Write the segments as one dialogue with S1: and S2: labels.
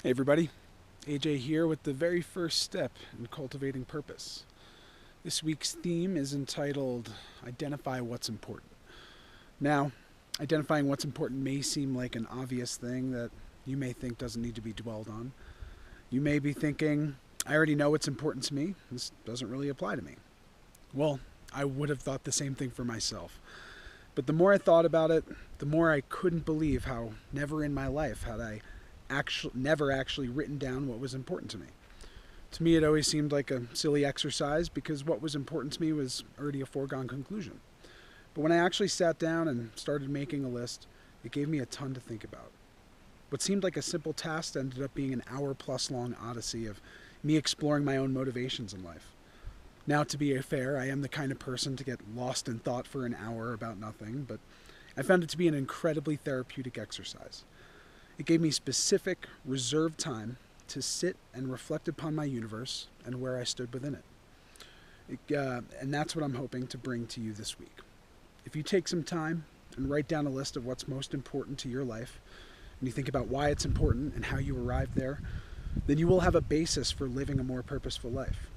S1: Hey everybody, AJ here with the very first step in cultivating purpose. This week's theme is entitled Identify What's Important. Now, identifying what's important may seem like an obvious thing that you may think doesn't need to be dwelled on. You may be thinking, I already know what's important to me, this doesn't really apply to me. Well, I would have thought the same thing for myself. But the more I thought about it, the more I couldn't believe how never in my life had I never actually written down what was important to me. To me, it always seemed like a silly exercise because what was important to me was already a foregone conclusion. But when I actually sat down and started making a list, it gave me a ton to think about. What seemed like a simple task ended up being an hour-plus long odyssey of me exploring my own motivations in life. Now, to be fair, I am the kind of person to get lost in thought for an hour about nothing, but I found it to be an incredibly therapeutic exercise. It gave me specific, reserved time to sit and reflect upon my universe and where I stood within it. And that's what I'm hoping to bring to you this week. If you take some time and write down a list of what's most important to your life, and you think about why it's important and how you arrived there, then you will have a basis for living a more purposeful life.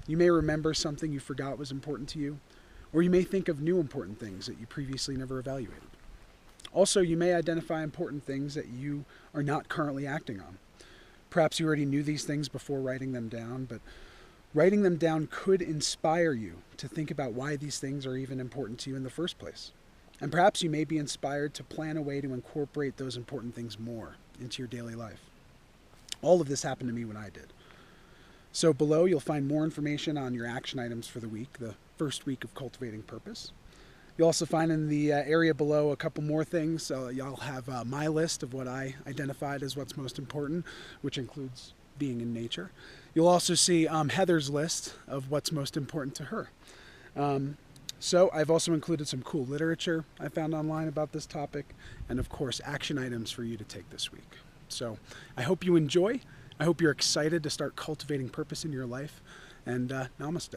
S1: You may remember something you forgot was important to you, or you may think of new important things that you previously never evaluated. Also, you may identify important things that you are not currently acting on. Perhaps you already knew these things before writing them down, but writing them down could inspire you to think about why these things are even important to you in the first place. And perhaps you may be inspired to plan a way to incorporate those important things more into your daily life. All of this happened to me when I did. So below, you'll find more information on your action items for the week, the first week of Cultivating Purpose. You'll also find in the area below a couple more things. Y'all have my list of what I identified as what's most important, which includes being in nature. You'll also see Heather's list of what's most important to her. So I've also included some cool literature I found online about this topic, and of course action items for you to take this week. So I hope you enjoy. I hope you're excited to start cultivating purpose in your life, and namaste.